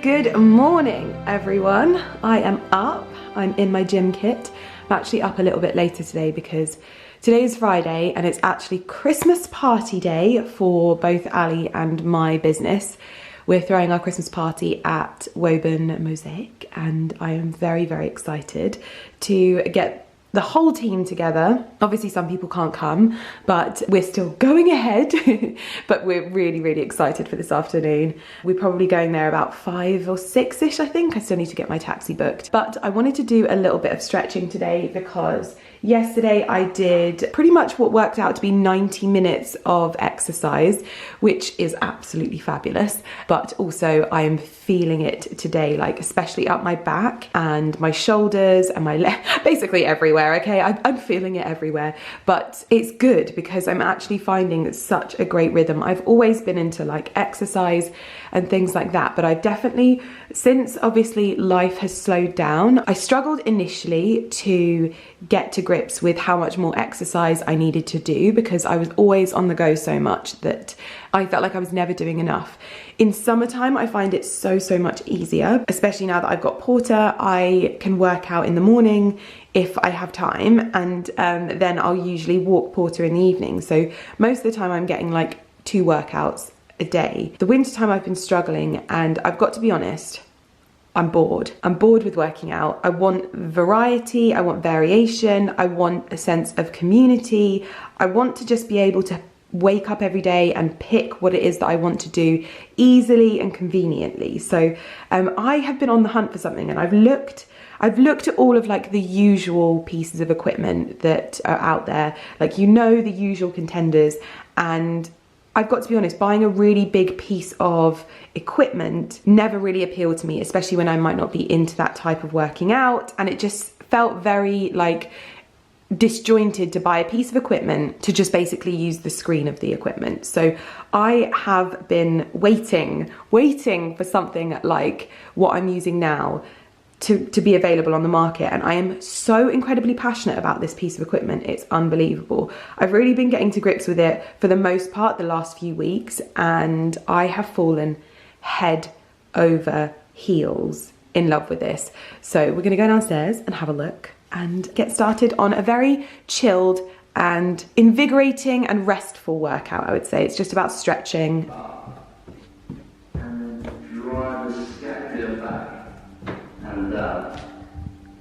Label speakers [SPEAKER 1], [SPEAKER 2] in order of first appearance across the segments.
[SPEAKER 1] Good morning, everyone. I am up. I'm in my gym kit. I'm actually up a little bit later today because today is Friday and it's actually Christmas party day for both Ali and my business. We're throwing our Christmas party at Woburn Mosaic and I am very, very excited to get the whole team together. Obviously some people can't come, but we're still going ahead. But we're really, really excited for this afternoon. We're probably going there about 5 or 6-ish, I think. I still need to get my taxi booked. But I wanted to do a little bit of stretching today because yesterday I did pretty much what worked out to be 90 minutes of exercise, which is absolutely fabulous. But also I am feeling it today, like especially up my back and my shoulders and my leg, basically everywhere, okay? I'm feeling it everywhere, but it's good because I'm actually finding such a great rhythm. I've always been into like exercise and things like that, but I've definitely, since obviously life has slowed down, I struggled initially to get to grips with how much more exercise I needed to do because I was always on the go so much that I felt like I was never doing enough. In summertime, I find it so much easier, especially now that I've got Porter. I can work out in the morning if I have time, and then I'll usually walk Porter in the evening. So most of the time I'm getting like 2 workouts a day. The winter time I've been struggling, and I've got to be honest, I'm bored. I'm bored with working out. I want variety, I want variation, I want a sense of community. I want to just be able to wake up every day and pick what it is that I want to do easily and conveniently. So I have been on the hunt for something, and I've looked at all of like the usual pieces of equipment that are out there, like, you know, the usual contenders, and I've got to be honest, buying a really big piece of equipment never really appealed to me, especially when I might not be into that type of working out, and it just felt very like disjointed to buy a piece of equipment to just basically use the screen of the equipment. So I have been waiting for something like what I'm using now to be available on the market, and I am so incredibly passionate about this piece of equipment. It's unbelievable. I've really been getting to grips with it for the most part the last few weeks, and I have fallen head over heels in love with this. So we're gonna go downstairs and have a look and get started on a very chilled and invigorating and restful workout, I would say. It's just about stretching.
[SPEAKER 2] And then drive the step to the back. And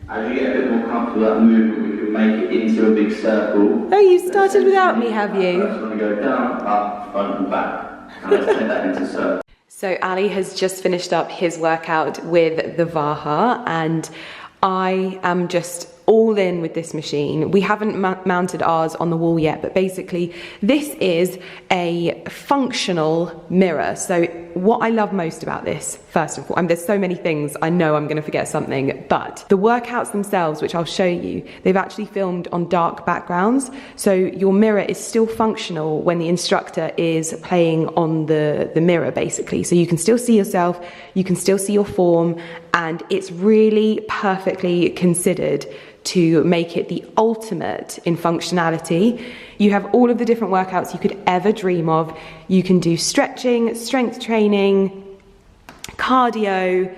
[SPEAKER 2] as you get a bit more comfortable with that movement, we can make it into a big circle.
[SPEAKER 1] Oh, you started without me, have you?
[SPEAKER 2] First we're going to go down, up, front and back. And let's take that into circle.
[SPEAKER 1] So Ali has just finished up his workout with the Vaha, and I am just all in with this machine. We haven't mounted ours on the wall yet, but basically this is a functional mirror. So what I love most about this, first of all, there's so many things, I know I'm going to forget something, but the workouts themselves, which I'll show you, they've actually filmed on dark backgrounds. So your mirror is still functional when the instructor is playing on the mirror, basically. So you can still see yourself, you can still see your form, and it's really perfectly considered to make it the ultimate in functionality. You have all of the different workouts you could ever dream of. You can do stretching, strength training, cardio,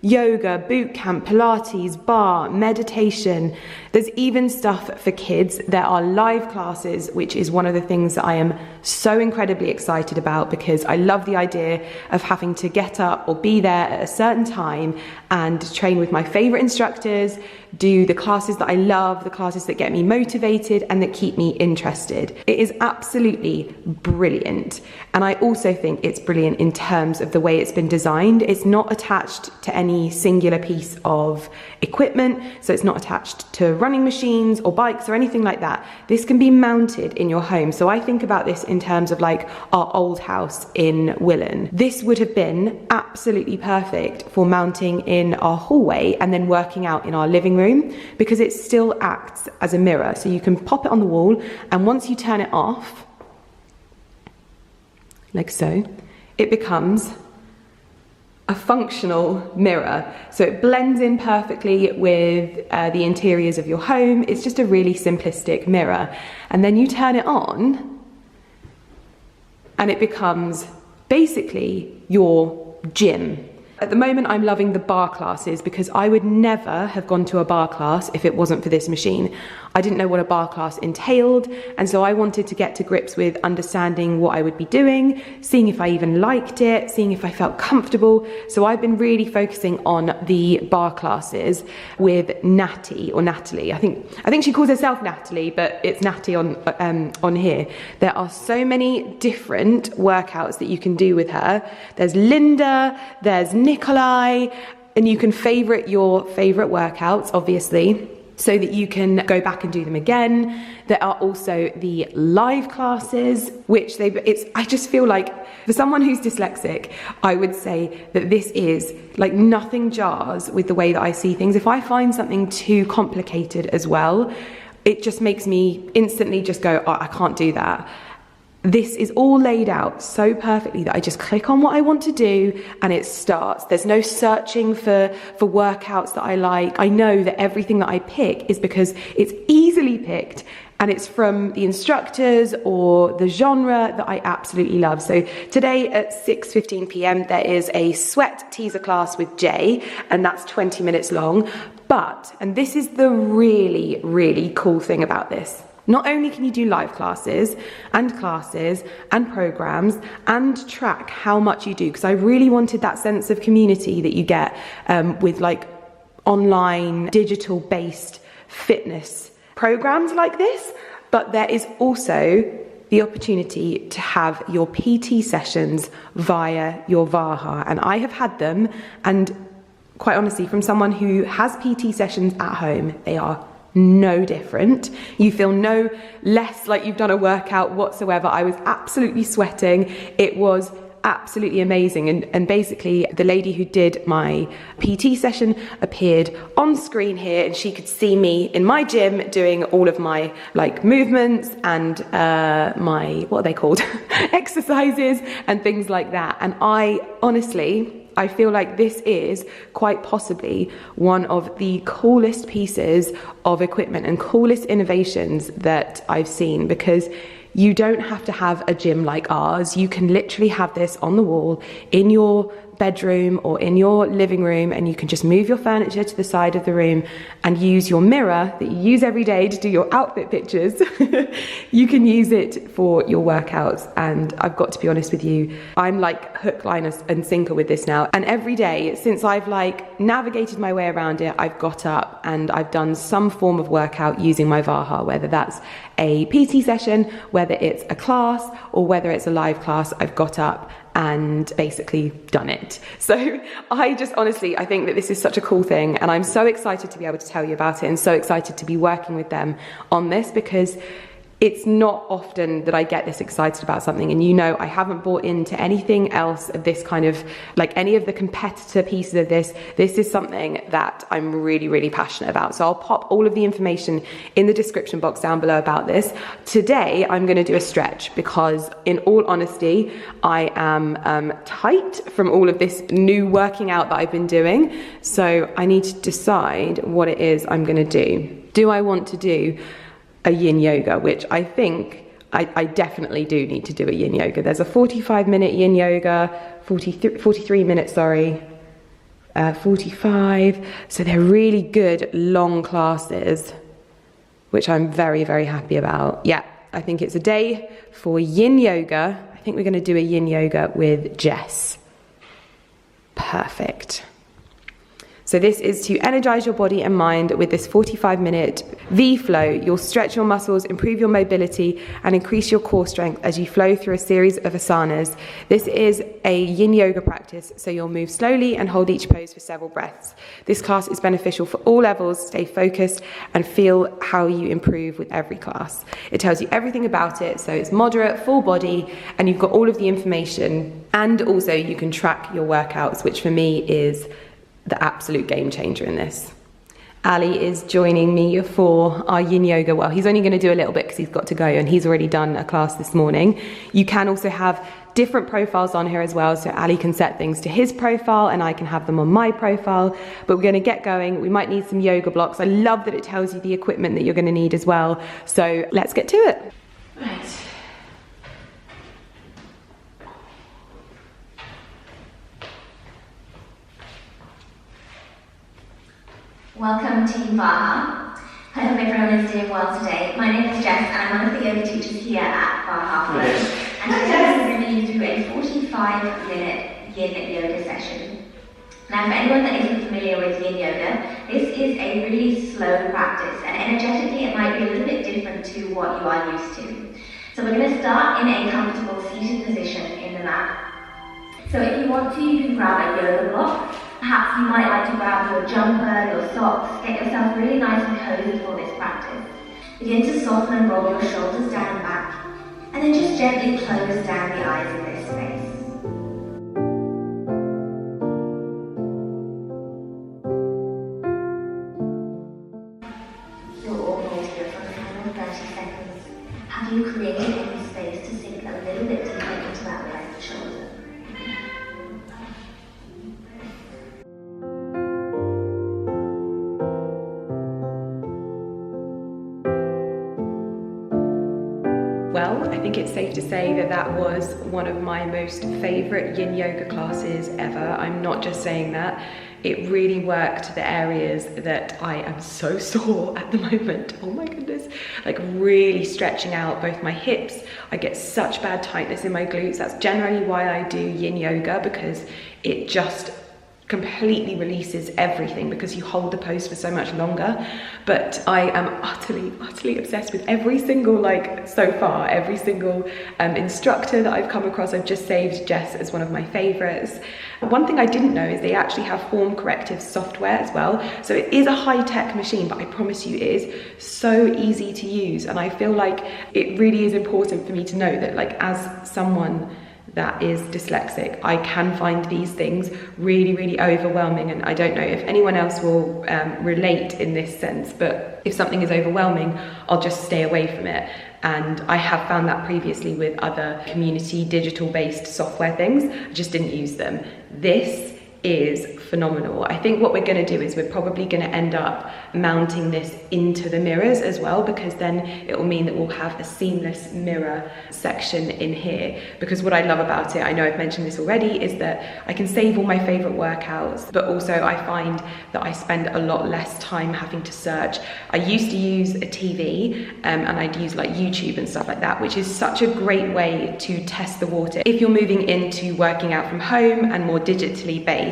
[SPEAKER 1] yoga, boot camp, Pilates, bar, meditation. There's even stuff for kids. There are live classes, which is one of the things that I am so incredibly excited about, because I love the idea of having to get up or be there at a certain time and train with my favorite instructors, do the classes that I love, the classes that get me motivated and that keep me interested. It is absolutely brilliant. And I also think it's brilliant in terms of the way it's been designed. It's not attached to any singular piece of equipment, so it's not attached to running machines or bikes or anything like that. This can be mounted in your home. So I think about this in terms of like our old house in Willen. This would have been absolutely perfect for mounting in our hallway and then working out in our living room, because it still acts as a mirror. So you can pop it on the wall, and once you turn it off, like so, it becomes a functional mirror. So it blends in perfectly with the interiors of your home. It's just a really simplistic mirror. And then you turn it on and it becomes basically your gym. At the moment, I'm loving the bar classes because I would never have gone to a bar class if it wasn't for this machine. I didn't know what a bar class entailed, and so I wanted to get to grips with understanding what I would be doing, seeing if I even liked it, seeing if I felt comfortable. So I've been really focusing on the bar classes with Natty, or Natalie. I think she calls herself Natalie, but it's Natty on here. There are so many different workouts that you can do with her. There's Linda, there's Nikolai, and you can favorite your favorite workouts, obviously, so that you can go back and do them again. There are also the live classes, which I just feel like, for someone who's dyslexic, I would say that this is like nothing jars with the way that I see things. If I find something too complicated as well, it just makes me instantly just go, oh, I can't do that. This is all laid out so perfectly that I just click on what I want to do and it starts. There's no searching for workouts that I like. I know that everything that I pick is because it's easily picked and it's from the instructors or the genre that I absolutely love. So today at 6:15 p.m. there is a sweat teaser class with Jay, and that's 20 minutes long. But, and this is the really, really cool thing about this, not only can you do live classes and programs and track how much you do, because I really wanted that sense of community that you get with like online digital based fitness programs like this, but there is also the opportunity to have your PT sessions via your Vaha, and I have had them, and quite honestly, from someone who has PT sessions at home, they are no different. You feel no less like you've done a workout whatsoever. I was absolutely sweating. It was absolutely amazing, and basically the lady who did my PT session appeared on screen here, and she could see me in my gym doing all of my like movements and my, what are they called, exercises and things like that. And I feel like this is quite possibly one of the coolest pieces of equipment and coolest innovations that I've seen, because you don't have to have a gym like ours. You can literally have this on the wall in your bedroom or in your living room, and you can just move your furniture to the side of the room and use your mirror that you use every day to do your outfit pictures. You can use it for your workouts, and I've got to be honest with you, I'm like hook, line and sinker with this now. And every day since I've like navigated my way around it, I've got up and I've done some form of workout using my Vaha, whether that's a PT session, whether it's a class, or whether it's a live class. I've got up and basically done it. So I just honestly, I think that this is such a cool thing, and I'm so excited to be able to tell you about it, and so excited to be working with them on this, because it's not often that I get this excited about something. And you know, I haven't bought into anything else of this kind of, like any of the competitor pieces of this. This is something that I'm really, really passionate about. So I'll pop all of the information in the description box down below about this. Today, I'm gonna do a stretch because in all honesty, I am tight from all of this new working out that I've been doing. So I need to decide what it is I'm gonna do. Do I want to do a Yin Yoga, which I think I definitely do need to do a Yin Yoga. There's a 45-minute Yin Yoga, 43 minutes, sorry, 45. So they're really good long classes, which I'm very, very happy about. Yeah, I think it's a day for Yin Yoga. I think we're going to do a Yin Yoga with Jess. Perfect. So this is to energize your body and mind with this 45-minute V-flow. You'll stretch your muscles, improve your mobility, and increase your core strength as you flow through a series of asanas. This is a Yin Yoga practice, so you'll move slowly and hold each pose for several breaths. This class is beneficial for all levels. Stay focused and feel how you improve with every class. It tells you everything about it, so it's moderate, full body, and you've got all of the information. And also you can track your workouts, which for me is the absolute game changer in this. Ali is joining me for our Yin Yoga. Well, he's only going to do a little bit because he's got to go, and he's already done a class this morning. You can also have different profiles on here as well, so Ali can set things to his profile and I can have them on my profile. But we're going to get going. We might need some yoga blocks. I love that it tells you the equipment that you're going to need as well. So let's get to it. Right.
[SPEAKER 3] Welcome Team Farmhouse. I hope everyone is doing well today. My name is Jess and I'm one of the yoga teachers here at Farmhouse. And today I'm going to be through a 45-minute Yin Yoga session. Now for anyone that isn't familiar with Yin Yoga, this is a really slow practice and energetically it might be a little bit different to what you are used to. So we're going to start in a comfortable seated position in the mat. So if you want to, you can grab a yoga block. Perhaps you might like to grab your jumper, your socks, get yourself really nice and cozy for this practice. Begin to soften and roll your shoulders down and back, and then just gently close down the eyes in this space. You'll all hold here for the final 30 seconds. Have you created any space to sink a little bit deeper into that left shoulder?
[SPEAKER 1] Well, I think it's safe to say that that was one of my most favourite Yin Yoga classes ever. I'm not just saying that. It really worked the areas that I am so sore at the moment. Oh my goodness. Like really stretching out both my hips. I get such bad tightness in my glutes. That's generally why I do Yin Yoga, because it just completely releases everything because you hold the pose for so much longer. But I am utterly obsessed with every single, like so far, every single instructor that I've come across. I've just saved Jess as one of my favorites. One thing I didn't know is they actually have form corrective software as well. So it is a high-tech machine, but I promise you it is so easy to use. And I feel like it really is important for me to know that, like, as someone that is dyslexic, I can find these things really overwhelming, and I don't know if anyone else will relate in this sense, but if something is overwhelming, I'll just stay away from it. And I have found that previously with other community digital-based software things. I just didn't use them. This is phenomenal. I think what we're going to do is we're probably going to end up mounting this into the mirrors as well, because then it will mean that we'll have a seamless mirror section in here. Because what I love about it, I know I've mentioned this already, is that I can save all my favorite workouts, but also I find that I spend a lot less time having to search. I used to use a TV and I'd use like YouTube and stuff like that, which is such a great way to test the water if you're moving into working out from home and more digitally based.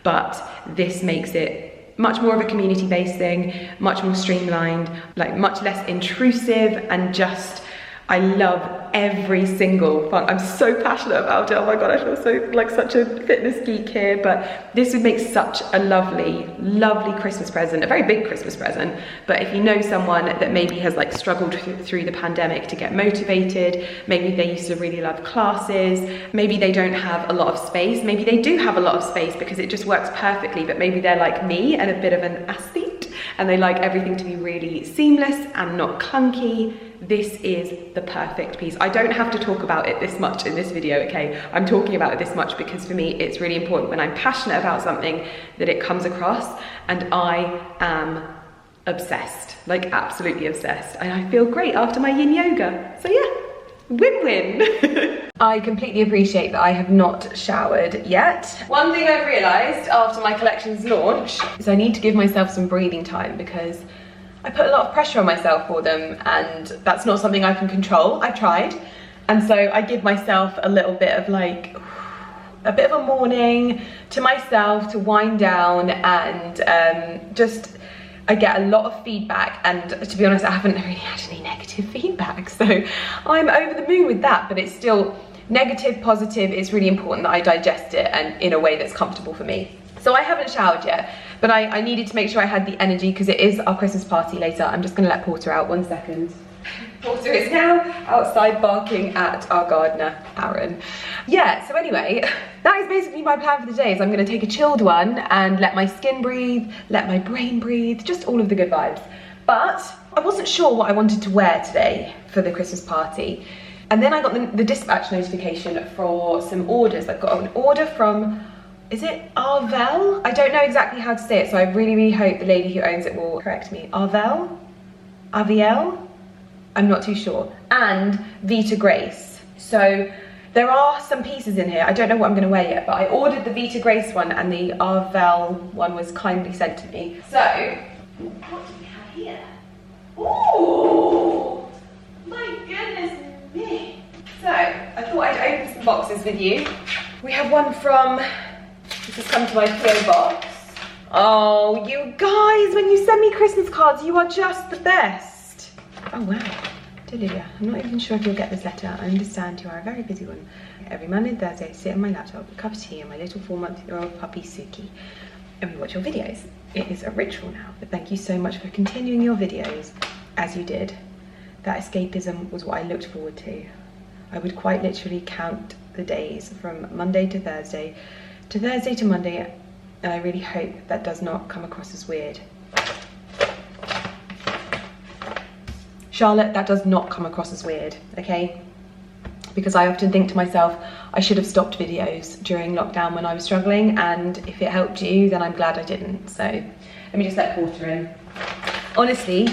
[SPEAKER 1] But this makes it much more of a community-based thing, much more streamlined, like much less intrusive, and just, I love every single fun. I'm so passionate about it. Oh my God, I feel so like such a fitness geek here, but this would make such a lovely Christmas present, a very big Christmas present. But if you know someone that maybe has like struggled through the pandemic to get motivated, maybe they used to really love classes, maybe they don't have a lot of space, maybe they do have a lot of space because it just works perfectly, but maybe they're like me and a bit of an aesthete and they like everything to be really seamless and not clunky. This is the perfect piece. I don't have to talk about it this much in this video, okay? I'm talking about it this much because for me, it's really important when I'm passionate about something that it comes across, and I am obsessed, like absolutely obsessed. And I feel great after my Yin Yoga. So yeah, win-win. I completely appreciate that I have not showered yet. One thing I've realized after my collection's launch is I need to give myself some breathing time, because I put a lot of pressure on myself for them, and that's not something I can control. I tried. And so I give myself a little bit of like, a bit of a morning to myself to wind down, and just, I get a lot of feedback, and to be honest, I haven't really had any negative feedback. So I'm over the moon with that, but it's still negative, positive. It's really important that I digest it and in a way that's comfortable for me. So I haven't showered yet, but I needed to make sure I had the energy because it is our Christmas party later. I'm just gonna let Porter out 1 second. Porter is now outside barking at our gardener, Aaron. Yeah, so anyway, that is basically my plan for the day. Is I'm gonna take a chilled one and let my skin breathe, let my brain breathe, just all of the good vibes. But I wasn't sure what I wanted to wear today for the Christmas party. And then I got the dispatch notification for some orders. I've got an order from, is it Arvel? I don't know exactly how to say it, so I really hope the lady who owns it will correct me. Arvel? Aviel? I'm not too sure. And Vita Grace. So There are some pieces in here. I don't know what I'm going to wear yet, but I ordered the Vita Grace one and the Arvel one was kindly sent to me. So, what do we have here? Ooh! My goodness me! So, I thought I'd open some boxes with you. We have one from, this has come to my PO box. Oh, you guys, when you send me Christmas cards, you are just the best. Oh, wow. Dear Lydia, I'm not even sure if you'll get this letter. I understand you are a very busy one. Every Monday and Thursday, I sit on my laptop, a cup of tea, and my little 4-month-old puppy, Suki, and we watch your videos. It is a ritual now, but thank you so much for continuing your videos as you did. That escapism was what I looked forward to. I would quite literally count the days from Monday to Thursday to Monday, and I really hope that does not come across as weird. Charlotte, that does not come across as weird, okay? Because I often think to myself, I should have stopped videos during lockdown when I was struggling, and if it helped you, then I'm glad I didn't. So let me just let Porter in. Honestly,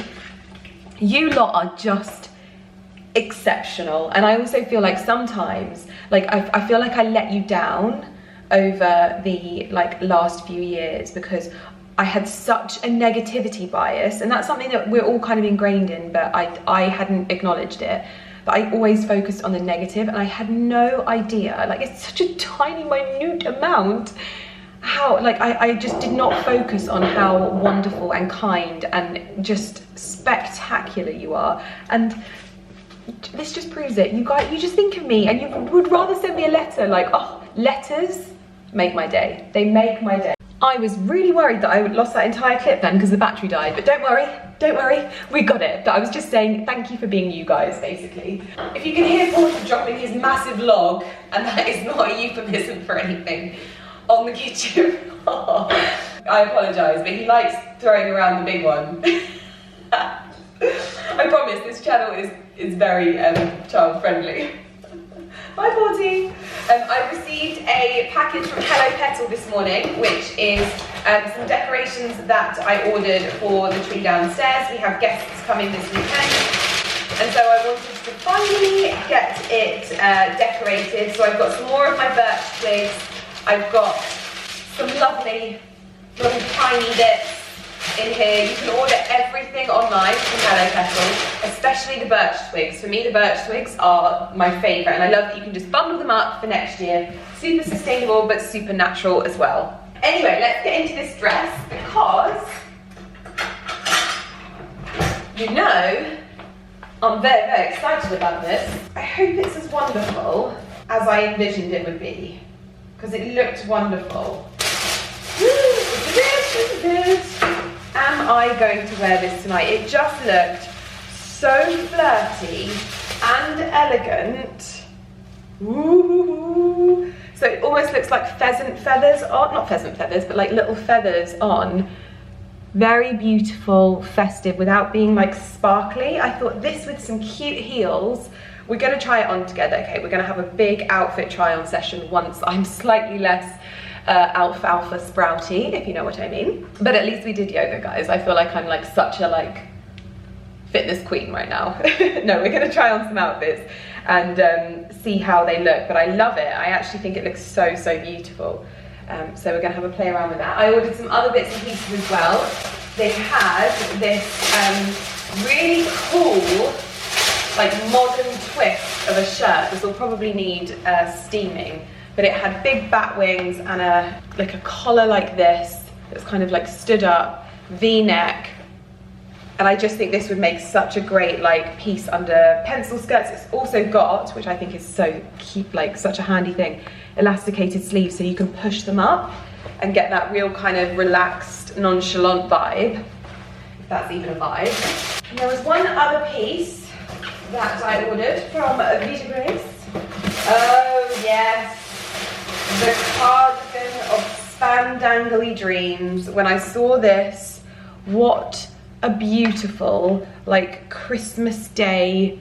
[SPEAKER 1] you lot are just exceptional. And I also feel like sometimes, like I feel like I let you down over the last few years because I had such a negativity bias, and that's something that we're all kind of ingrained in, but I hadn't acknowledged it. But I always focused on the negative, and I had no idea, like it's such a tiny, minute amount, how, I just did not focus on how wonderful and kind and just spectacular you are. And this just proves it. You guys, you just think of me, and you would rather send me a letter. Oh, letters make my day. They make my day. I was really worried that I lost that entire clip then because the battery died, but don't worry, we got it. But I was just saying thank you for being you guys, basically. If you can hear Porter dropping his massive log, and that is not a euphemism for anything, on the kitchen floor, I apologise, but he likes throwing around the big one. I promise this channel is very child friendly. Bye, Porty. I received a package from Hello Petal this morning, which is some decorations that I ordered for the tree downstairs. We have guests coming this weekend, and so I wanted to finally get it decorated. So I've got some more of my birch twigs. I've got some lovely little tiny bits in here. You can order everything online from Hello Petal, especially the birch twigs. For me, the birch twigs are my favourite, and I love that you can just bundle them up for next year. Super sustainable, but super natural as well. Anyway, let's get into this dress, because, you know, I'm very, very excited about this. I hope it's as wonderful as I envisioned it would be, because it looked wonderful. Am I going to wear this tonight? It just looked so flirty and elegant. Ooh. So it almost looks like pheasant feathers on, not pheasant feathers, but like little feathers on. Very beautiful, festive, without being like sparkly. I thought this with some cute heels. We're gonna try it on together, okay? We're gonna have a big outfit try on session once I'm slightly less alfalfa sprouty, if you know what I mean. But at least we did yoga, guys. I feel like I'm like such a fitness queen right now. No, we're gonna try on some outfits and see how they look, but I love it. I actually think it looks so, so beautiful. So we're gonna have a play around with that. I ordered some other bits and pieces as well. They had this really cool, like modern twist of a shirt. This will probably need steaming. But it had big bat wings and a collar like this. It's kind of like stood up, V-neck. And I just think this would make such a great piece under pencil skirts. It's also got, which I think is so cute, such a handy thing, elasticated sleeves, so you can push them up and get that real kind of relaxed, nonchalant vibe, if that's even a vibe. And there was one other piece that I ordered from Vita Grace. Oh yes. The cardigan of Spandangly Dreams. When I saw this, what a beautiful Christmas Day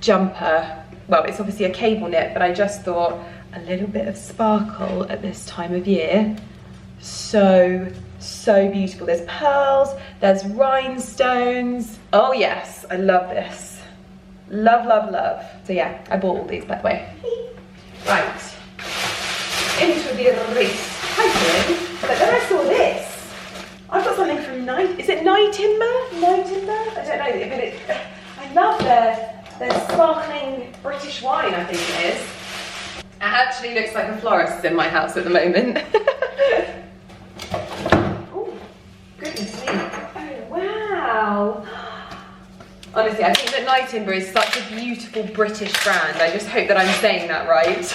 [SPEAKER 1] jumper. Well, it's obviously a cable knit, but I just thought a little bit of sparkle at this time of year. So, so beautiful. There's pearls, there's rhinestones. Oh yes, I love this. Love, love, love. So yeah, I bought all these, by the way. Right. Into the wrist. Hopefully. But then I saw this. I've got something from is it Nightimber? Nightimber? I don't know, but I love their sparkling British wine, I think it is. It actually looks like a florist in my house at the moment. Oh, goodness me. Oh, wow. Honestly, I think that Nightimber is such a beautiful British brand. I just hope that I'm saying that right.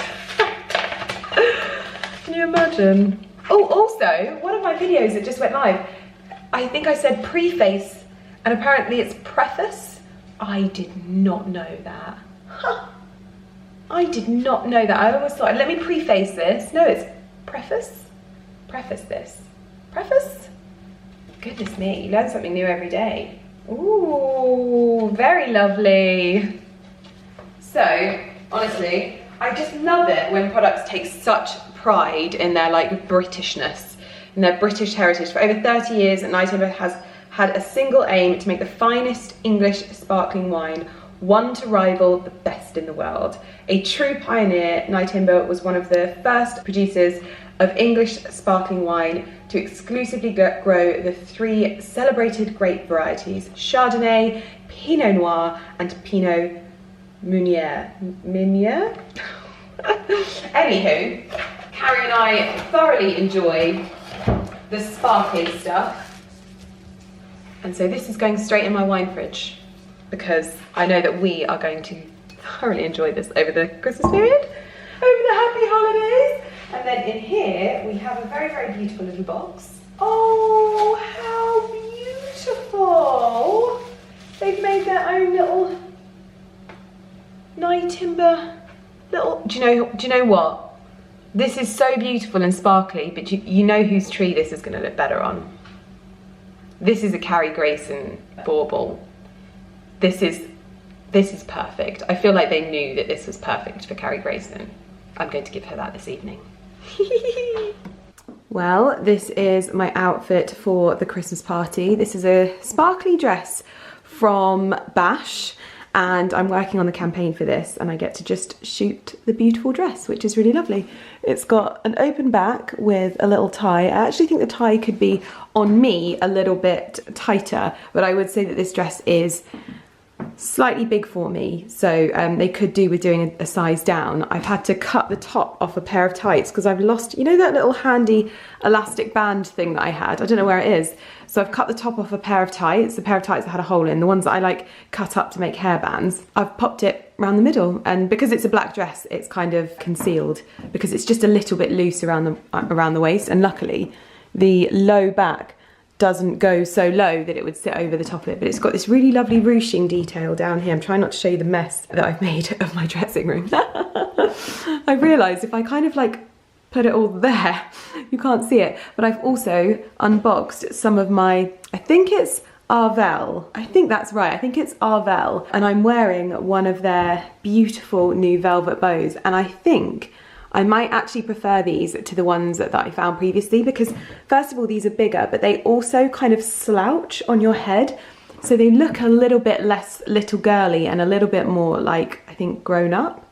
[SPEAKER 1] Can you imagine? Oh, also, one of my videos that just went live, I think I said preface, and apparently it's preface. I did not know that. Huh. I did not know that. I always thought, let me preface this. No, it's preface. Preface this. Preface? Goodness me, you learn something new every day. Ooh, very lovely. So, honestly, I just love it when products take such pride in their like Britishness, in their British heritage. For over 30 years, Nightimber has had a single aim to make the finest English sparkling wine, one to rival the best in the world. A true pioneer, Nightimber was one of the first producers of English sparkling wine to exclusively grow the 3 celebrated grape varieties, Chardonnay, Pinot Noir, and Pinot Meunier. Anywho, Carrie and I thoroughly enjoy the sparkling stuff. And so this is going straight in my wine fridge because I know that we are going to thoroughly enjoy this over the Christmas period, over the happy holidays. And then in here, we have a very, very beautiful little box. Oh, how beautiful. They've made their own little Nightimber little, do you know what? This is so beautiful and sparkly, but you know whose tree this is gonna look better on. This is a Carrie Grayson bauble. This is perfect. I feel like they knew that this was perfect for Carrie Grayson. I'm going to give her that this evening. Well, this is my outfit for the Christmas party. This is a sparkly dress from Bash, and I'm working on the campaign for this, and I get to just shoot the beautiful dress, which is really lovely. It's got an open back with a little tie. I actually think the tie could be on me a little bit tighter, but I would say that this dress is slightly big for me, so they could do with doing a size down. I've had to cut the top off a pair of tights because I've lost, you know, that little handy elastic band thing that I had? I don't know where it is. So I've cut the top off a pair of tights, the pair of tights that had a hole in, the ones that I like cut up to make hairbands. I've popped it around the middle, and because it's a black dress, it's kind of concealed because it's just a little bit loose around the waist, and luckily the low back doesn't go so low that it would sit over the top of it, but it's got this really lovely ruching detail down here. I'm trying not to show you the mess that I've made of my dressing room. I realised if I kind of like put it all there, you can't see it, but I've also unboxed some of my, I think it's Arvel. I think that's right, I think it's Arvel, and I'm wearing one of their beautiful new velvet bows, and I think I might actually prefer these to the ones that I found previously because first of all, these are bigger, but they also kind of slouch on your head. So they look a little bit less little girly and a little bit more like, I think, grown up.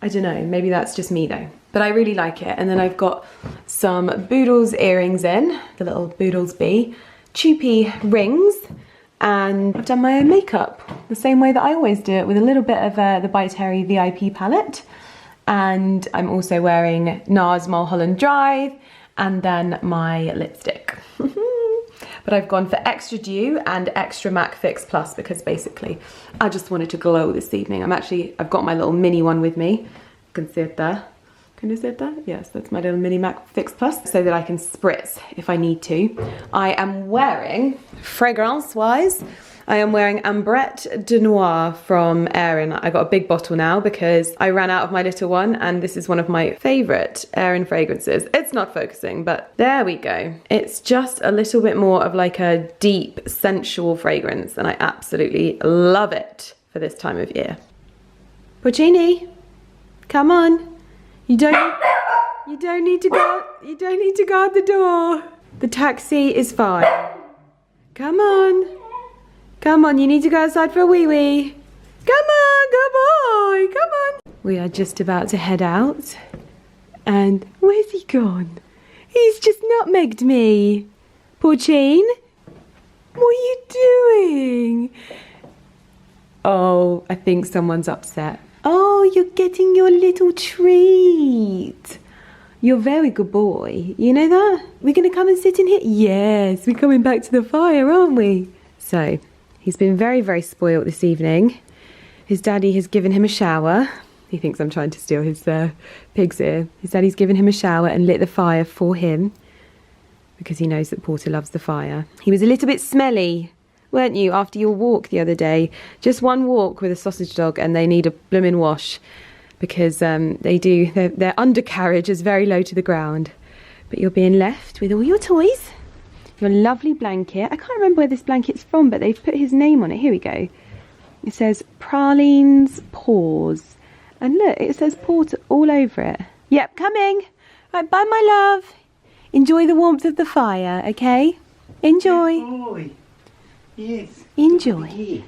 [SPEAKER 1] I don't know, maybe that's just me though. But I really like it. And then I've got some Boodles earrings in, the little Boodles bee, Choopy rings, and I've done my own makeup the same way that I always do it, with a little bit of the By Terry VIP palette. And I'm also wearing NARS Mulholland Drive and then my lipstick. But I've gone for Extra Dew and Extra MAC Fix Plus because basically I just wanted to glow this evening. I've got my little mini one with me. You can see it there. Can you see it there? Yes, that's my little mini MAC Fix Plus so that I can spritz if I need to. I am wearing, fragrance-wise, I am wearing Ambrette de Noir from Erin. I got a big bottle now because I ran out of my little one, and this is one of my favourite Erin fragrances. It's not focusing, but there we go. It's just a little bit more of like a deep, sensual fragrance, and I absolutely love it for this time of year. Puccini, come on. You don't need to go out the door. The taxi is fine. Come on. Come on, you need to go outside for a wee-wee. Come on, good boy, come on. We are just about to head out. And where's he gone? He's just nutmegged me. Porcine, what are you doing? Oh, I think someone's upset. Oh, you're getting your little treat. You're a very good boy. You know that? We're going to come and sit in here? Yes, we're coming back to the fire, aren't we? So, he's been very, very spoiled this evening. His daddy has given him a shower. He thinks I'm trying to steal his pig's ear. His daddy's given him a shower and lit the fire for him because he knows that Porter loves the fire. He was a little bit smelly, weren't you, after your walk the other day? Just one walk with a sausage dog and they need a blooming wash because their undercarriage is very low to the ground. But you're being left with all your toys, your lovely blanket. I can't remember where this blanket's from, but they've put his name on it. Here we go. It says Praline's Paws. And look, it says Porter all over it. Yep, coming. Right, bye, my love. Enjoy the warmth of the fire, okay? Enjoy.
[SPEAKER 4] Good boy. Yes.
[SPEAKER 1] Enjoy.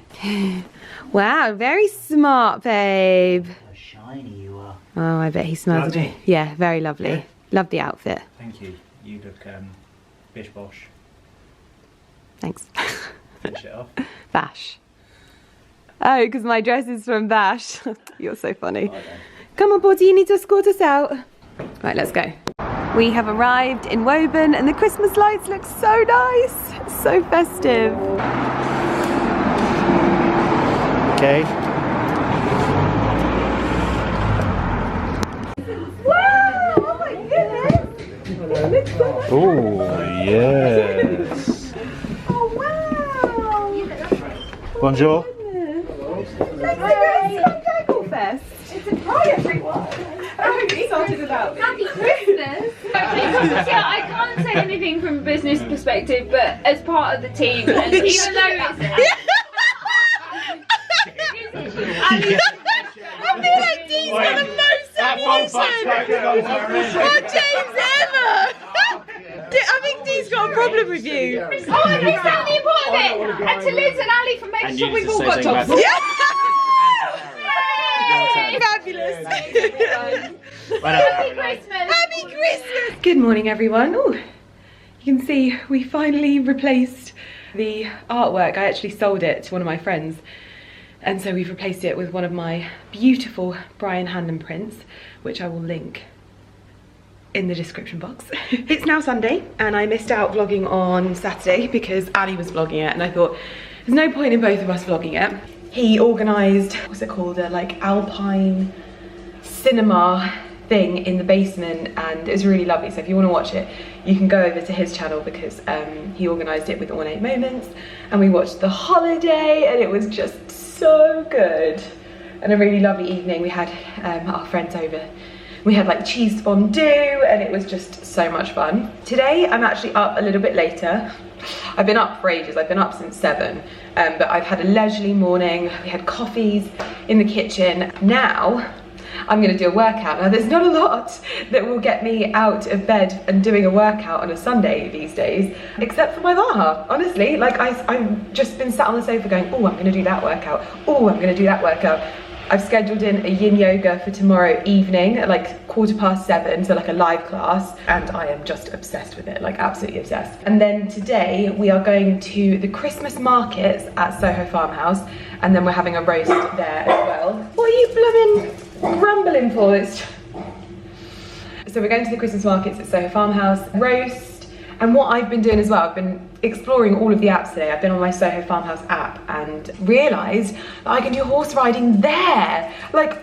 [SPEAKER 1] Wow, very smart, babe.
[SPEAKER 4] How shiny you are.
[SPEAKER 1] Oh, I bet he smells it. Yeah, very lovely.
[SPEAKER 4] Yeah.
[SPEAKER 1] Love the outfit.
[SPEAKER 4] Thank you. You look bish bosh.
[SPEAKER 1] Thanks.
[SPEAKER 4] Finish it off.
[SPEAKER 1] Bash. Oh, because my dress is from Bash. You're so funny. Come on, Porty, you need to escort us out. Right, let's go. We have arrived in Woburn and the Christmas lights look so nice. So festive.
[SPEAKER 4] Okay.
[SPEAKER 1] Wow! Oh my goodness!
[SPEAKER 4] Oh, yes.
[SPEAKER 1] Oh wow!
[SPEAKER 4] Bonjour.
[SPEAKER 1] It's a hi everyone. I hope you started about me.
[SPEAKER 5] Happy Christmas! Yeah, I can't say anything from a business perspective, but as part of the team, and even though it's
[SPEAKER 1] I feel like Dee's got the most emotion for James ever. I think Dee's got a problem with you.
[SPEAKER 5] Oh, I missed out the important bit! And to Liz and Ali for making sure we've all got jobs.
[SPEAKER 1] Fabulous.
[SPEAKER 5] Happy Christmas!
[SPEAKER 1] Happy Christmas! Good morning, everyone. Ooh, you can see we finally replaced the artwork. I actually sold it to one of my friends, and so we've replaced it with one of my beautiful Brian Hanlon prints, which I will link in the description box. It's now Sunday, and I missed out vlogging on Saturday because Ali was vlogging it, and I thought there's no point in both of us vlogging it. He organised, what's it called, a like alpine cinema thing in the basement, and it was really lovely. So if you want to watch it, you can go over to his channel because he organised it with Ornate Moments, and we watched The Holiday, and it was just so good. And a really lovely evening. We had our friends over. We had like cheese fondue, and it was just so much fun. Today I'm actually up a little bit later. I've been up for ages. I've been up since 7, but I've had a leisurely morning. We had coffees in the kitchen. Now I'm going to do a workout. Now there's not a lot that will get me out of bed and doing a workout on a Sunday these days, except for my Vaha. Honestly, like I've just been sat on the sofa going, oh, I'm going to do that workout. Oh, I'm going to do that workout. I've scheduled in a Yin Yoga for tomorrow evening at like 7:15, so like a live class, and I am just obsessed with it, like absolutely obsessed. And then today we are going to the Christmas markets at Soho Farmhouse, and then we're having a roast there as well. What are you blooming grumbling for? So we're going to the Christmas markets at Soho Farmhouse, roast, and what I've been doing as well, I've been exploring all of the apps today. I've been on my Soho Farmhouse app and realised that I can do horse riding there. Like,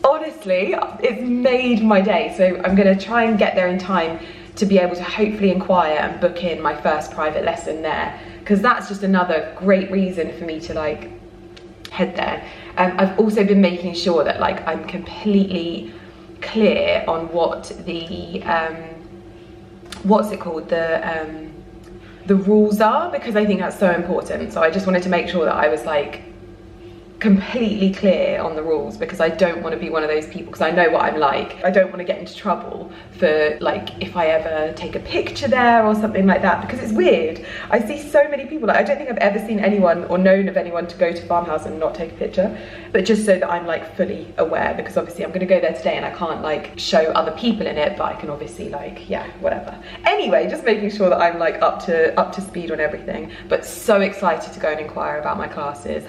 [SPEAKER 1] honestly, it's made my day. So I'm going to try and get there in time to be able to hopefully inquire and book in my first private lesson there, because that's just another great reason for me to like head there. I've also been making sure that like I'm completely clear on what the what's it called, the rules are, because I think that's so important. So I just wanted to make sure that I was like completely clear on the rules, because I don't want to be one of those people, because I know what I'm like. I don't want to get into trouble for, like, if I ever take a picture there or something like that, because it's weird. I see so many people, like, I don't think I've ever seen anyone or known of anyone to go to Farmhouse and not take a picture, but just so that I'm like fully aware, because obviously I'm going to go there today and I can't like show other people in it, but I can obviously like, yeah, whatever. Anyway, just making sure that I'm like up to speed on everything, but so excited to go and inquire about my classes.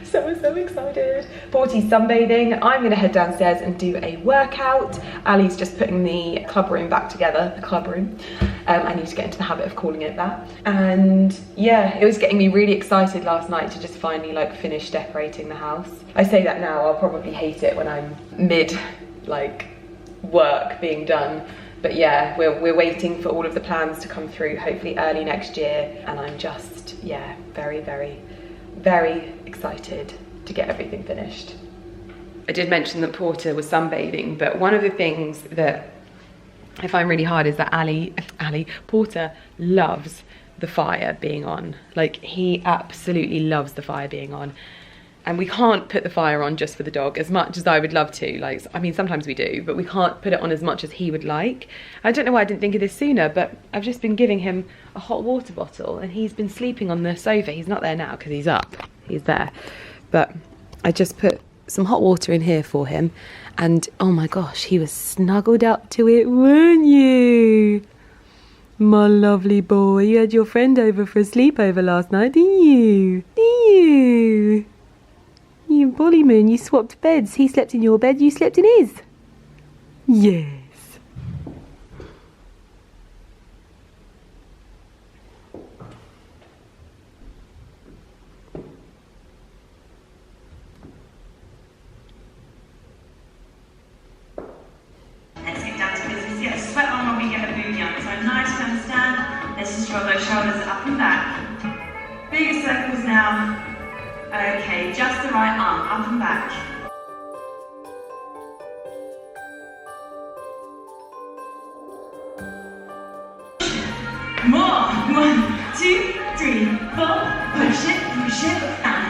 [SPEAKER 1] So excited. Porty's sunbathing. I'm gonna head downstairs and do a workout. Ali's just putting the club room back together, the club room. I need to get into the habit of calling it that. And yeah, it was getting me really excited last night to just finally like finish decorating the house. I say that now, I'll probably hate it when I'm mid like work being done. But yeah, we're waiting for all of the plans to come through, hopefully early next year. And I'm just, yeah, very, very, very excited to get everything finished. I did mention that Porter was sunbathing, but one of the things that I find really hard is that Porter loves the fire being on. Like, he absolutely loves the fire being on. And we can't put the fire on just for the dog as much as I would love to. Like, I mean, sometimes we do, but we can't put it on as much as he would like. I don't know why I didn't think of this sooner, but I've just been giving him a hot water bottle and he's been sleeping on the sofa. He's not there now because he's up. He's there. But I just put some hot water in here for him. And oh my gosh, he was snuggled up to it, weren't you? My lovely boy. You had your friend over for a sleepover last night, didn't you? Didn't you? You bully moon, you swapped beds. He slept in your bed, you slept in his. Yes.
[SPEAKER 6] Let's get down to business. Get a sweat on when we get a booty on. So nice to understand. Let's just draw those shoulders up and back. Bigger circles now. Okay, just the right arm, up and back. More. 1, 2, 3, 4. Push it, down,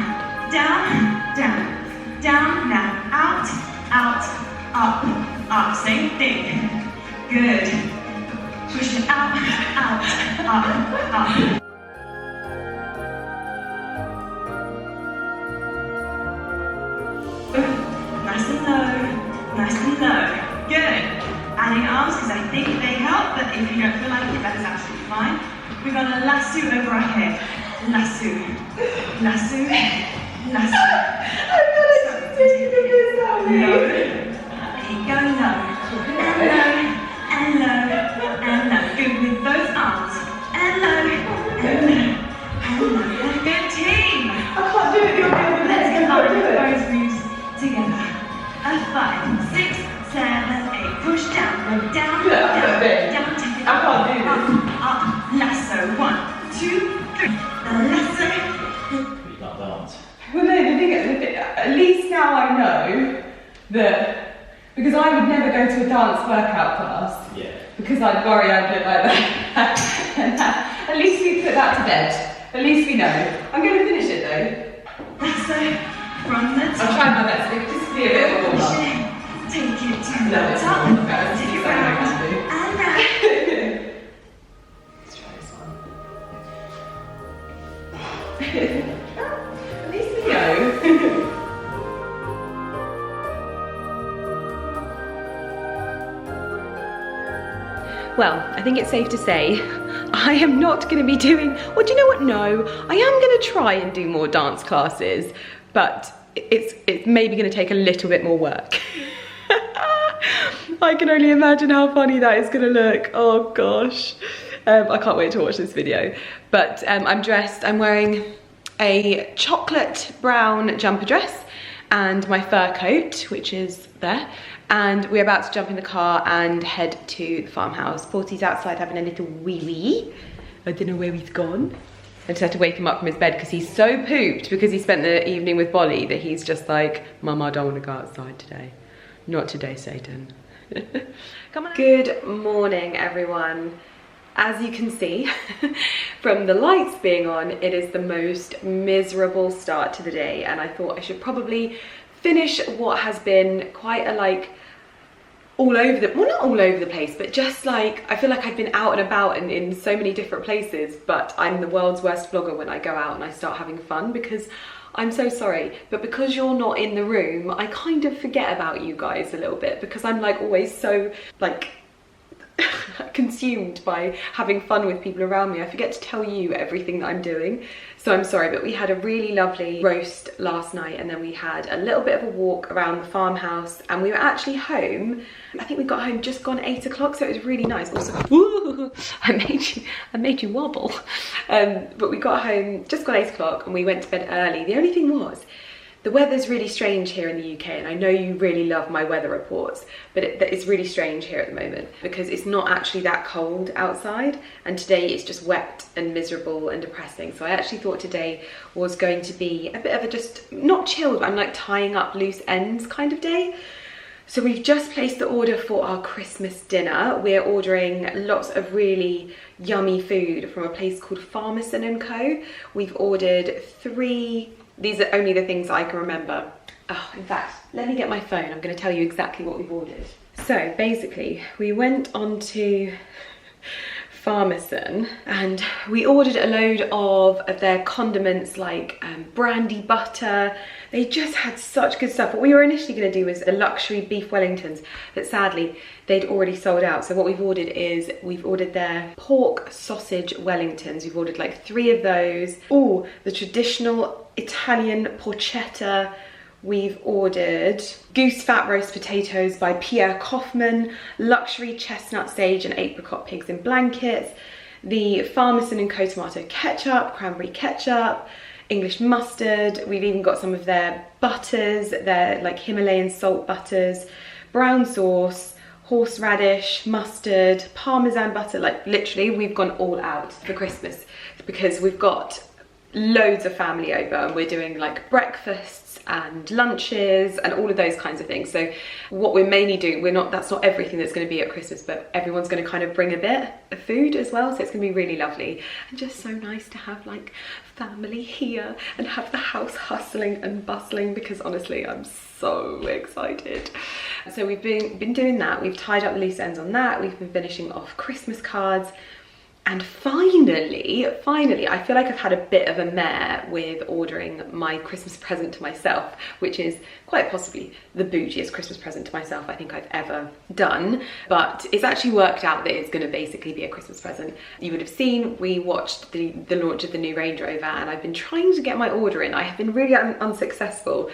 [SPEAKER 6] down, down, down. Now out, up, up. Same thing. Good. Push it out, up. Nice and low. Good. Adding arms because I think they help, but if you don't feel like it, that is absolutely fine. We're going to lasso over our head. Lasso. I'm going to stick the kids out here. Okay, go low. And low. Good with those arms. And low. Good team. I can't do it. Let's get up with those moves together. 5, 6, 7, 8. Push down, down. Take it up, lasso. 1, 2, 3. The lasso.
[SPEAKER 4] You can't dance.
[SPEAKER 1] Well, no, the thing is, at least now I know that, because I would never go to a dance workout class.
[SPEAKER 4] Yeah.
[SPEAKER 1] Because I'd worry I'd look like that. And at least we put that to bed. At least we know. I'm going to finish it though.
[SPEAKER 6] Lasso. From the top.
[SPEAKER 1] I'll try my best. It just be a bit of a warm up.
[SPEAKER 6] Take it to the
[SPEAKER 1] No,
[SPEAKER 6] top.
[SPEAKER 1] it's
[SPEAKER 6] Take it
[SPEAKER 1] not.
[SPEAKER 6] round and round.
[SPEAKER 1] Let's try this one. At least we know. Well, I think it's safe to say I am not going to be doing, well, do you know what? No, I am going to try and do more dance classes, but it's maybe going to take a little bit more work. I can only imagine how funny that is going to look. Oh gosh. I can't wait to watch this video. But I'm dressed, I'm wearing a chocolate brown jumper dress and my fur coat, which is there. And we're about to jump in the car and head to the farmhouse. Porty's outside having a little wee-wee. I don't know where he's gone. I just had to wake him up from his bed because he's so pooped because he spent the evening with Bolly that he's just like, Mum, I don't want to go outside today. Not today, Satan. Come on. Good morning, everyone. as you can see from the lights being on, it is the most miserable start to the day, and I thought I should probably finish what has been quite a like all over the, well, not all over the place, but just like, I feel like I've been out and about and in so many different places, but I'm the world's worst vlogger when I go out and I start having fun, because I'm so sorry, but because you're not in the room, I kind of forget about you guys a little bit, because I'm like always so like consumed by having fun with people around me. I forget to tell you everything that I'm doing. So I'm sorry, but we had a really lovely roast last night, and then we had a little bit of a walk around the farmhouse, and we were actually home. I think we got home just gone 8 o'clock, so it was really nice. Also, woo, I made you wobble. But we got home just gone 8 o'clock, and we went to bed early. The only thing was, the weather's really strange here in the UK, and I know you really love my weather reports, but it's really strange here at the moment because it's not actually that cold outside, and today it's just wet and miserable and depressing. So I actually thought today was going to be a bit of a just, not chilled, but I'm like tying up loose ends kind of day. So we've just placed the order for our Christmas dinner. We're ordering lots of really yummy food from a place called Farmhouse & Co. We've ordered 3, these are only the things I can remember. Oh, in fact, let me get my phone. I'm going to tell you exactly what we've ordered. So basically, we went on to Farmhouse and we ordered a load of their condiments, like brandy butter. They just had such good stuff. What we were initially going to do was the luxury beef Wellingtons, but sadly they'd already sold out. So what we've ordered is, we've ordered their pork sausage Wellingtons. We've ordered like 3 of those. Oh, the traditional Italian porchetta. We've ordered goose fat roast potatoes by Pierre Kaufmann, luxury chestnut sage and apricot pigs in blankets, the Farmhouse & Co tomato ketchup, cranberry ketchup, English mustard. We've even got some of their butters, their like Himalayan salt butters, brown sauce, horseradish, mustard, parmesan butter. Like literally we've gone all out for Christmas because we've got loads of family over and we're doing like breakfasts and lunches and all of those kinds of things. So what we're mainly doing, that's not everything that's going to be at Christmas, but everyone's going to kind of bring a bit of food as well, so it's going to be really lovely and just so nice to have like family here and have the house hustling and bustling, because honestly I'm so excited. So we've been doing that. We've tied up the loose ends on that. We've been finishing off Christmas cards. And finally, I feel like I've had a bit of a mare with ordering my Christmas present to myself, which is quite possibly the bougiest Christmas present to myself I think I've ever done. But it's actually worked out that it's going to basically be a Christmas present. You would have seen, we watched the launch of the new Range Rover, and I've been trying to get my order in. I have been really unsuccessful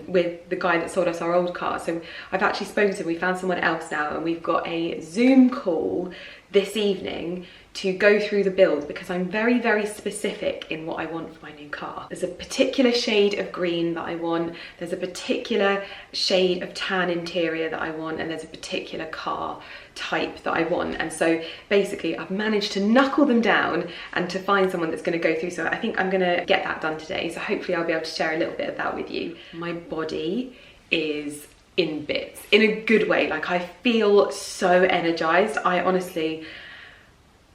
[SPEAKER 1] with the guy that sold us our old car. So I've actually spoken to him. We found someone else now, and we've got a Zoom call this evening to go through the build, because I'm very, very specific in what I want for my new car. There's a particular shade of green that I want, there's a particular shade of tan interior that I want, and there's a particular car type that I want. And so basically I've managed to knuckle them down and to find someone that's going to go through. So I think I'm going to get that done today. So hopefully I'll be able to share a little bit of that with you. My body is in bits, in a good way. Like I feel so energized.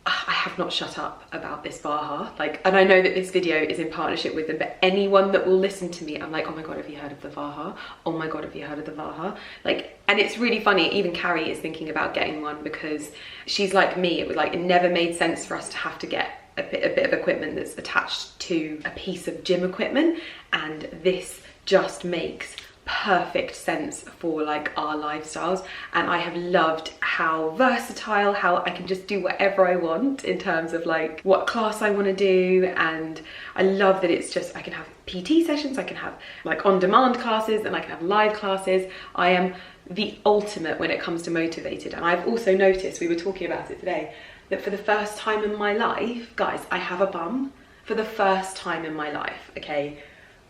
[SPEAKER 1] I have not shut up about this Vaha, like, and I know that this video is in partnership with them, but anyone that will listen to me, I'm like, oh my god, have you heard of the Vaha? Oh my god, have you heard of the Vaha? Like, and it's really funny, even Carrie is thinking about getting one, because she's like me. It never made sense for us to have to get a bit of equipment that's attached to a piece of gym equipment, and this just makes perfect sense for like our lifestyles. And I have loved how versatile, how I can just do whatever I want in terms of like what class I want to do. And I love that it's just, I can have PT sessions, I can have like on-demand classes, and I can have live classes. I am the ultimate when it comes to motivated. And I've also noticed, we were talking about it today, that for the first time in my life, guys, I have a bum for the first time in my life, okay?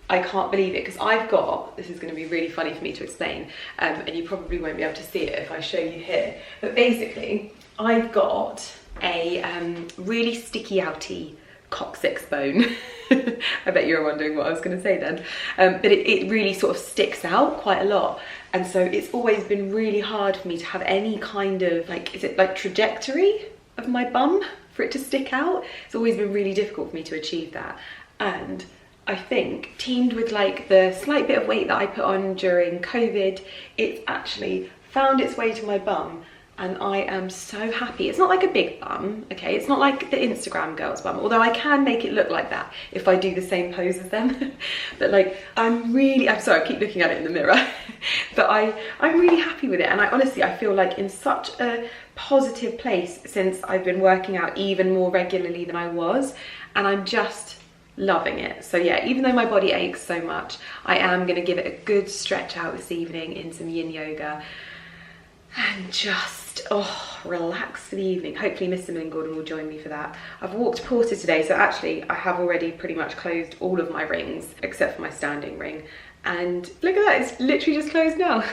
[SPEAKER 1] I can't believe it, because I've got, this is going to be really funny for me to explain, and you probably won't be able to see it if I show you here, but basically I've got a really sticky outy coccyx bone. I bet you're wondering what I was going to say then, but it really sort of sticks out quite a lot, and so it's always been really hard for me to have any kind of like, is it like trajectory of for my bum, for it to stick out. It's always been really difficult for me to achieve that. And I think teamed with like the slight bit of weight that I put on during COVID, it's actually found its way to my bum. And I am so happy. It's not like a big bum, okay? It's not like the Instagram girl's bum, although I can make it look like that if I do the same pose as them. But like, I'm sorry, I keep looking at it in the mirror. But I'm really happy with it. And honestly, I feel like in such a positive place since I've been working out even more regularly than I was. And I'm just loving it. So yeah, even though my body aches so much, I am gonna give it a good stretch out this evening in some Yin Yoga. And just, relax for the evening. Hopefully Mr. MILLEN-GORDON will join me for that. I've walked Porter today, so actually I have already pretty much closed all of my rings, except for my standing ring. And look at that, it's literally just closed now.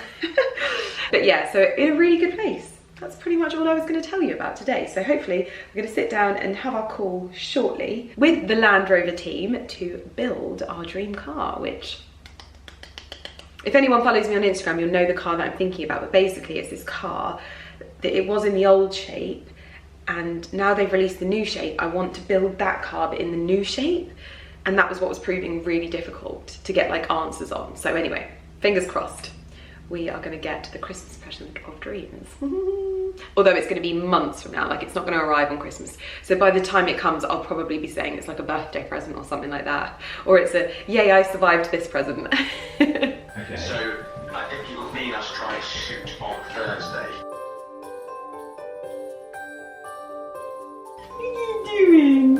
[SPEAKER 1] But yeah, so in a really good place. That's pretty much all I was going to tell you about today. So hopefully we're going to sit down and have our call shortly with the Land Rover team to build our dream car, which, if anyone follows me on Instagram, you'll know the car that I'm thinking about. But basically it's this car that it was in the old shape, and now they've released the new shape. I want to build that car but in the new shape, and that was what was proving really difficult to get like answers on. So anyway, fingers crossed, we are going to get the Christmas present of dreams. Although it's going to be months from now, like it's not going to arrive on Christmas. So by the time it comes, I'll probably be saying it's like a birthday present or something like that. Or it's a, yay, I survived this present.
[SPEAKER 4] Okay.
[SPEAKER 7] So I think you'll need us to try and shoot on Thursday.
[SPEAKER 1] What are you doing?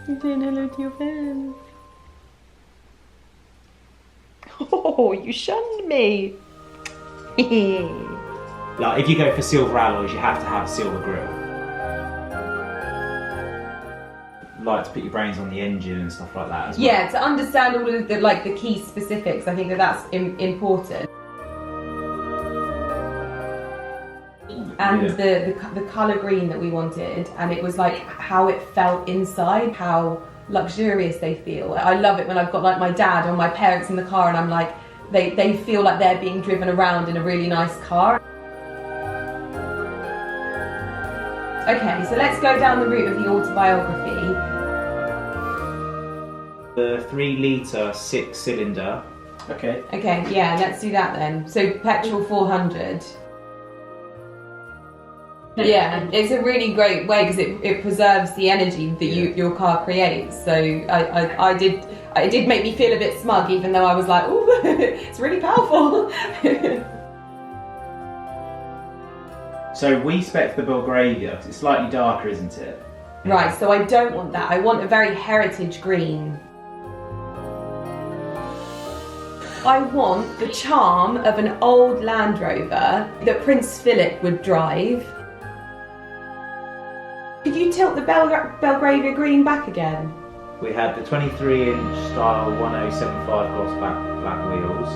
[SPEAKER 1] You're saying hello to your fans. Oh, you shunned me.
[SPEAKER 8] Like, if you go for silver alloys, you have to have a silver grille. Like to put your brains on the engine and stuff like that as well.
[SPEAKER 1] Yeah, to understand all of the like the key specifics, I think that's important. And
[SPEAKER 8] Yeah.
[SPEAKER 1] the colour green that we wanted, and it was like how it felt inside, how luxurious they feel. I love it when I've got like my dad or my parents in the car and I'm like, they feel like they're being driven around in a really nice car. Okay, so let's go down the route of the autobiography.
[SPEAKER 8] The 3 litre 6-cylinder.
[SPEAKER 4] Okay.
[SPEAKER 1] Okay, yeah, let's do that then. So petrol 400. Yeah, it's a really great way because it preserves the energy that your car creates. So it did make me feel a bit smug, even though I was like, ooh, it's really powerful.
[SPEAKER 8] So we spec the Belgravia, 'cause it's slightly darker, isn't it?
[SPEAKER 1] Right, so I don't want that. I want a very heritage green. I want the charm of an old Land Rover that Prince Philip would drive. Could you tilt the Belgravia green back again?
[SPEAKER 8] We had the 23-inch style 1075 horsepower black wheels.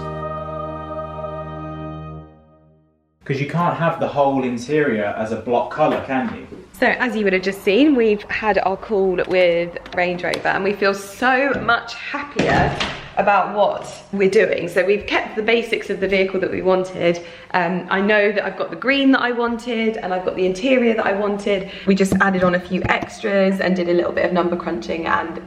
[SPEAKER 8] Because you can't have the whole interior as a block colour, can you?
[SPEAKER 1] So as you would have just seen, we've had our call with Range Rover and we feel so much happier about what we're doing. So we've kept the basics of the vehicle that we wanted. I know that I've got the green that I wanted and I've got the interior that I wanted. We just added on a few extras and did a little bit of number crunching, and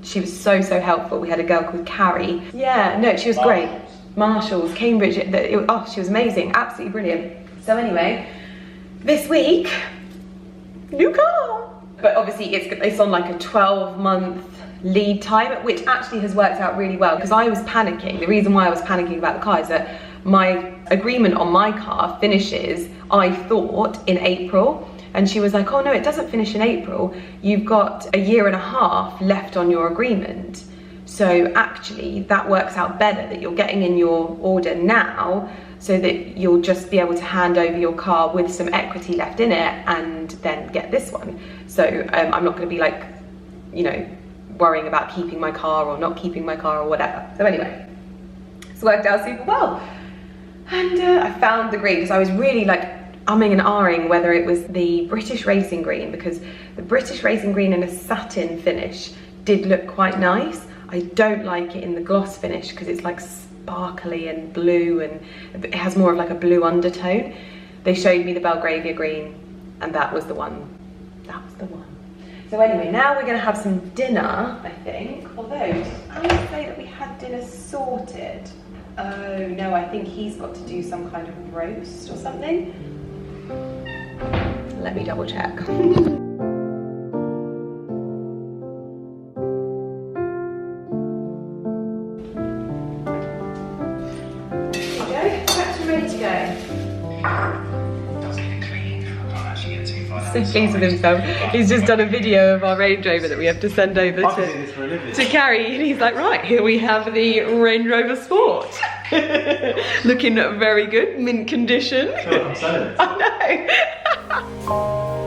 [SPEAKER 1] she was so helpful. We had a girl called Carrie. Yeah, no, she was great. Marshalls, Cambridge, she was amazing, absolutely brilliant. So anyway, this week, new car. But obviously it's on like a 12-month lead time, which actually has worked out really well because I was panicking. The reason why I was panicking about the car is that my agreement on my car finishes, I thought, in April. And she was like, oh no, it doesn't finish in April. You've got a 1.5 years left on your agreement. So actually that works out better that you're getting in your order now so that you'll just be able to hand over your car with some equity left in it and then get this one. So I'm not going to be like, you know, worrying about keeping my car or not keeping my car or whatever. So anyway, it's worked out super well. And I found the green because I was really like umming and ahhing whether it was the British Racing Green, because the British Racing Green in a satin finish did look quite nice. I don't like it in the gloss finish because it's like sparkly and blue, and it has more of like a blue undertone. They showed me the Belgravia green, and that was the one. That was the one. So anyway, now we're gonna have some dinner, I think. Although, did I say that we had dinner sorted? Oh no, I think he's got to do some kind of roast or something. Let me double check. Ready to go. So pleased with himself. He's just done a video of our Range Rover that we have to send over to Carrie, and he's like, right, here we have the Range Rover Sport. Looking very good, mint condition.
[SPEAKER 4] I feel like I'm selling it.
[SPEAKER 1] I know.